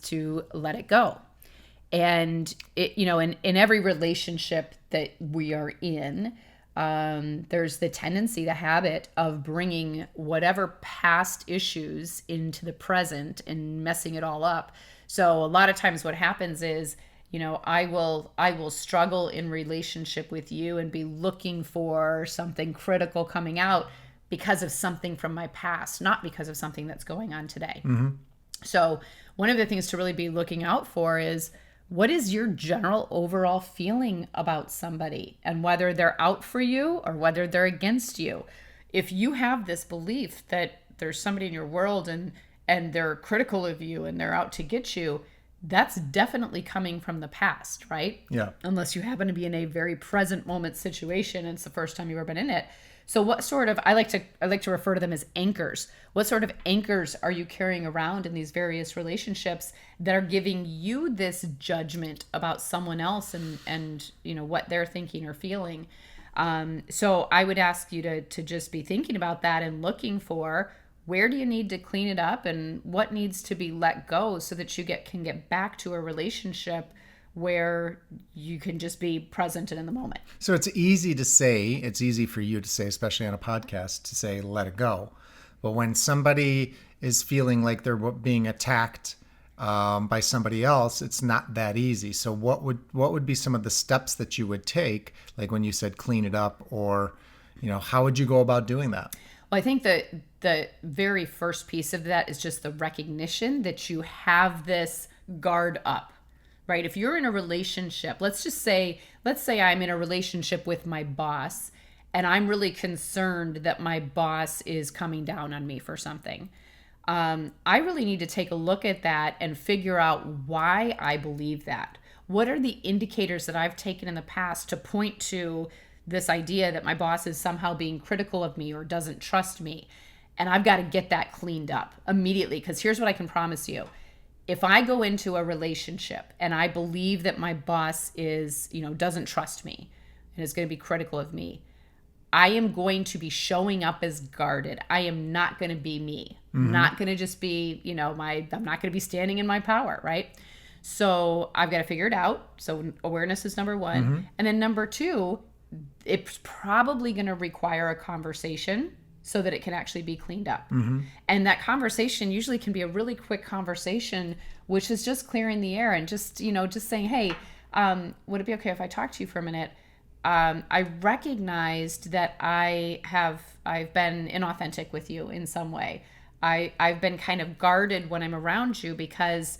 to let it go. And in every relationship that we are in, there's the tendency, the habit of bringing whatever past issues into the present and messing it all up. So a lot of times what happens is, I will struggle in relationship with you and be looking for something critical coming out because of something from my past, not because of something that's going on today. Mm-hmm. So one of the things to really be looking out for is, what is your general overall feeling about somebody, and whether they're out for you or whether they're against you. If you have this belief that there's somebody in your world and they're critical of you and they're out to get you, that's definitely coming from the past, right? Yeah. Unless you happen to be in a very present moment situation and it's the first time you've ever been in it. So what sort of, I like to refer to them as anchors. What sort of anchors are you carrying around in these various relationships that are giving you this judgment about someone else and what they're thinking or feeling? So I would ask you to just be thinking about that and looking for, where do you need to clean it up and what needs to be let go so that you can get back to a relationship where you can just be present and in the moment. So it's easy for you to say, especially on a podcast, to say, let it go. But when somebody is feeling like they're being attacked by somebody else, it's not that easy. So what would be some of the steps that you would take, like when you said clean it up, or, how would you go about doing that? Well, I think that the very first piece of that is just the recognition that you have this guard up. Right? If you're in a relationship, let's say I'm in a relationship with my boss and I'm really concerned that my boss is coming down on me for something. I really need to take a look at that and figure out why I believe that. What are the indicators that I've taken in the past to point to this idea that my boss is somehow being critical of me or doesn't trust me? And I've got to get that cleaned up immediately, because here's what I can promise you. If I go into a relationship and I believe that my boss doesn't trust me and is going to be critical of me, I am going to be showing up as guarded. I am not going to be me. Mm-hmm. I'm not going to just be, I'm not going to be standing in my power, right? So I've got to figure it out. So awareness is number one. Mm-hmm. And then number two, it's probably going to require a conversation so that it can actually be cleaned up. Mm-hmm. And that conversation usually can be a really quick conversation, which is just clearing the air and just saying, hey, would it be okay if I talk to you for a minute? I recognized that I've been inauthentic with you in some way. I've been kind of guarded when I'm around you because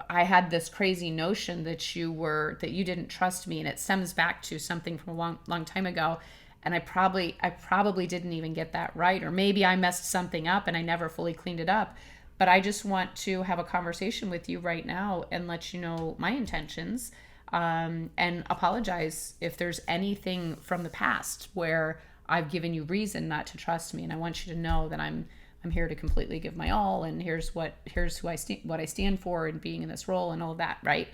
I had this crazy notion that you didn't trust me, and it stems back to something from a long time ago. And I probably didn't even get that right. Or maybe I messed something up and I never fully cleaned it up. But I just want to have a conversation with you right now and let you know my intentions, and apologize if there's anything from the past where I've given you reason not to trust me. And I want you to know that I'm here to completely give my all, and here's what I stand for in being in this role and all that, right?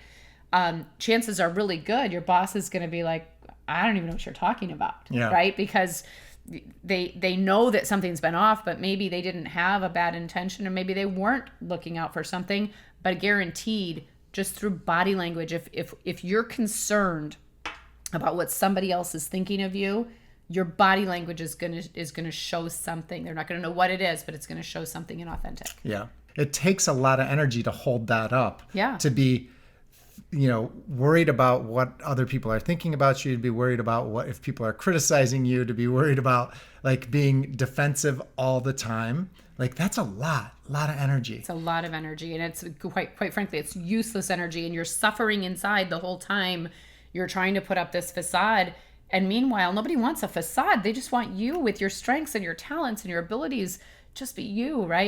Chances are really good your boss is going to be like, I don't even know what you're talking about, yeah. Right? Because they know that something's been off, but maybe they didn't have a bad intention, or maybe they weren't looking out for something. But guaranteed, just through body language, if you're concerned about what somebody else is thinking of you, your body language is gonna show something. They're not gonna know what it is, but it's gonna show something inauthentic. Yeah, it takes a lot of energy to hold that up. Yeah, to be worried about what other people are thinking about you, to be worried about what if people are criticizing you, to be worried about like being defensive all the time. Like that's a lot of energy. It's a lot of energy, and it's quite frankly, it's useless energy, and you're suffering inside the whole time. You're trying to put up this facade, and meanwhile, nobody wants a facade. They just want you with your strengths and your talents and your abilities. Just be you, right?